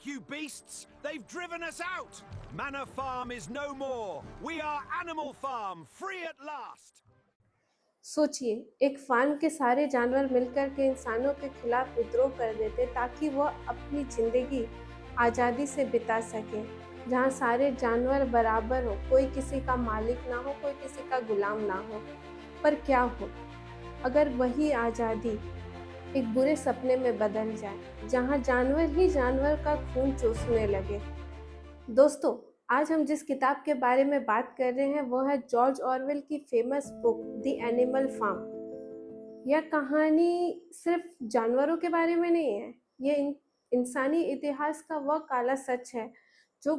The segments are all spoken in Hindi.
back, you beasts! They've driven us out! Manor Farm is no more! We are Animal Farm, free at last! सोचिए, एक फार्म के सारे जानवर मिलकर के इंसानों के खिलाफ विद्रोह कर देते ताकि वह अपनी जिंदगी आज़ादी से बिता सके, जहाँ सारे जानवर बराबर हो, कोई किसी का मालिक ना हो, कोई किसी का गुलाम ना हो। पर क्या हो अगर वही आज़ादी एक बुरे सपने में बदल जाए, जहाँ जानवर ही जानवर का खून चूसने लगे। दोस्तों, आज हम जिस किताब के बारे में बात कर रहे हैं वो है जॉर्ज ऑरवेल की famous book the Animal Farm. यह कहानी सिर्फ जानवरों के बारे में नहीं है, ये इंसानी इतिहास का वह काला सच है जो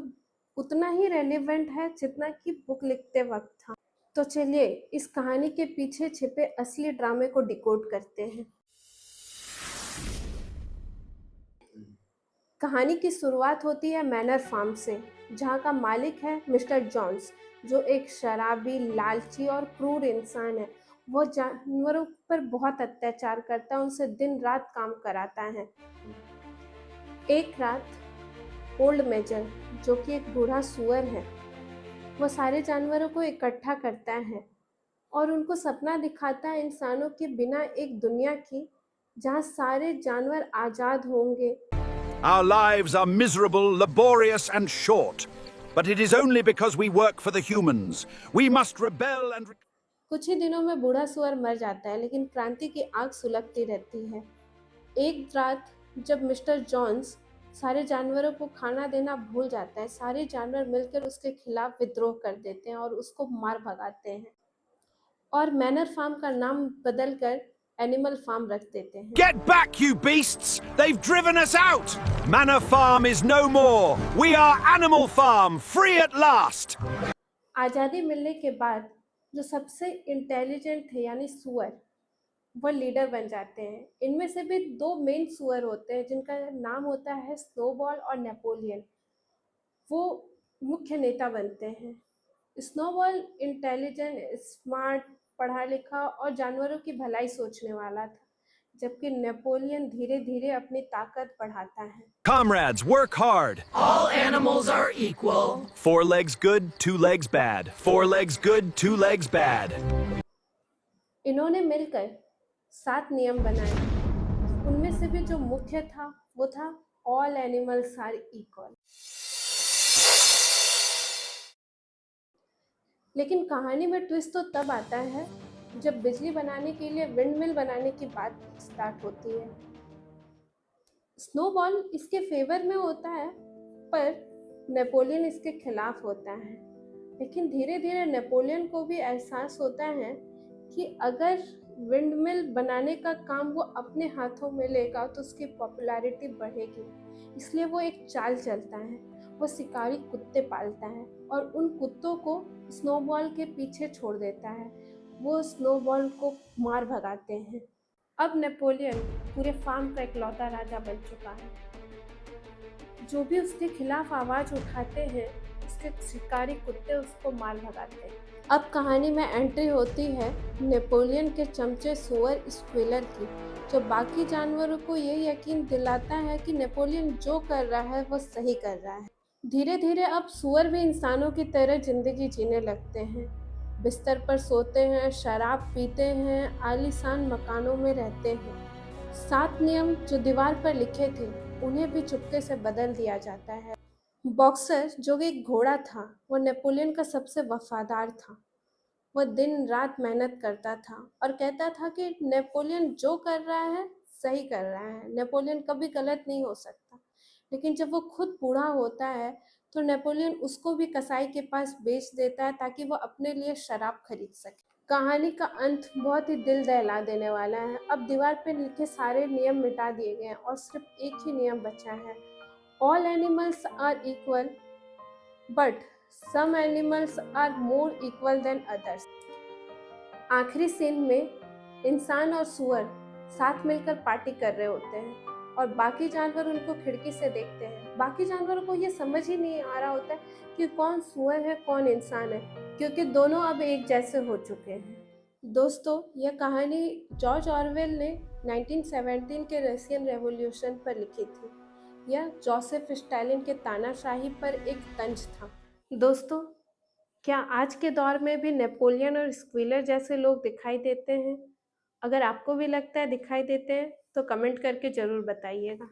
उतना ही रेलेवेंट है जितना कि बुक लिखते वक्त था। तो चलिए इस कहानी के पीछे छिपे असली ड्रामे को डिकोड करते हैं। कहानी की शुरुआत होती है मैनर फार्म से, जहाँ का मालिक है मिस्टर जॉन्स, जो एक शराबी, लालची और क्रूर इंसान है। वो जानवरों पर बहुत अत्याचार करता है, उनसे दिन रात काम कराता है। एक रात ओल्ड मेजर, जो कि एक बूढ़ा सुअर है, वो सारे जानवरों को इकट्ठा करता है और उनको सपना दिखाता है इंसानों के बिना एक दुनिया की, जहाँ सारे जानवर आज़ाद होंगे। Our lives are miserable, laborious and short. But it is only because we work for the humans. We must rebel and... कुछ ही दिनों में बूढ़ा सुअर मर जाता है, लेकिन क्रांति की आग सुलगती रहती है। एक रात जब मिस्टर जॉन्स सारे जानवरों को खाना देना भूल जाता है, सारे जानवर मिलकर उसके खिलाफ विद्रोह कर देते हैं और उसको मार भगाते हैं और मैनर फार्म का नाम बदलकर एनिमल फार्म रख देते हैं। Get back, you beasts! They've driven us out! Manor Farm is no more! We are Animal Farm, free at last! आज़ादी मिलने के बाद जो सबसे इंटेलिजेंट थे यानी सुअर, वो लीडर बन जाते हैं। इनमें से भी दो मेन सुअर होते हैं जिनका नाम होता है स्नोबॉल और नेपोलियन। वो मुख्य नेता बनते हैं। स्नोबॉल इंटेलिजेंट, स्मार्ट, पढ़ा लिखा और जानवरों की भलाई सोचने वाला था, जबकि नेपोलियन धीरे धीरे अपनी ताकत बढ़ाता है। Comrades, work hard! All animals are equal. 4 legs good, 2 legs bad. 4 legs good, 2 legs bad. इन्होंने मिलकर 7 नियम बनाए। उनमें से भी जो मुख्य था वो था ऑल एनिमल्स आर इक्वल। लेकिन कहानी में ट्विस्ट तो तब आता है जब बिजली बनाने के लिए विंड मिल बनाने की बात स्टार्ट होती है। स्नोबॉल इसके फेवर में होता है, पर नेपोलियन इसके खिलाफ होता है। लेकिन धीरे धीरे नेपोलियन को भी एहसास होता है कि अगर विंड मिल बनाने का काम वो अपने हाथों में लेगा तो उसकी पॉपुलैरिटी बढ़ेगी। इसलिए वो एक चाल चलता है। वो शिकारी कुत्ते पालता है और उन कुत्तों को स्नोबॉल के पीछे छोड़ देता है। वो स्नोबॉल को मार भगाते हैं। अब नेपोलियन पूरे फार्म का इकलौता राजा बन चुका है। जो भी उसके खिलाफ आवाज़ उठाते हैं, उसके शिकारी कुत्ते उसको मार भगाते हैं। अब कहानी में एंट्री होती है नेपोलियन के चमचे सुअर स्क्विलर की, जो बाकी जानवरों को ये यकीन दिलाता है कि नेपोलियन जो कर रहा है वो सही कर रहा है। धीरे धीरे अब सुअर भी इंसानों की तरह जिंदगी जीने लगते हैं। बिस्तर पर सोते हैं, शराब पीते हैं, आलीशान मकानों में रहते हैं। 7 नियम जो दीवार पर लिखे थे उन्हें भी चुपके से बदल दिया जाता है। बॉक्सर, जो कि एक घोड़ा था, वो नेपोलियन का सबसे वफादार था। वह दिन रात मेहनत करता था और कहता था कि नेपोलियन जो कर रहा है सही कर रहा है, नेपोलियन कभी गलत नहीं हो सकता। लेकिन जब वो खुद बूढ़ा होता है तो नेपोलियन उसको भी कसाई के पास बेच देता है ताकि वो अपने लिए शराब खरीद सके। कहानी का अंत बहुत ही दिल दहला देने वाला है। अब दीवार पर लिखे सारे नियम मिटा दिए गए हैं और सिर्फ एक ही नियम बचा है, all animals are equal but some animals are more equal than others. आखिरी सीन में इंसान और सुअर साथ मिलकर पार्टी कर रहे होते हैं और बाकी जानवर उनको खिड़की से देखते हैं। बाकी जानवरों को ये समझ ही नहीं आ रहा होता है कि कौन सुअर है कौन इंसान है, क्योंकि दोनों अब एक जैसे हो चुके हैं। दोस्तों, यह कहानी जॉर्ज ऑरवेल ने 1917 के रशियन रेवोल्यूशन पर लिखी थी। यह जोसेफ स्टालिन के तानाशाही पर एक तंज था। दोस्तों, क्या आज के दौर में भी नेपोलियन और स्क्विलर जैसे लोग दिखाई देते हैं? अगर आपको भी लगता है दिखाई देते हैं तो कमेंट करके ज़रूर बताइएगा।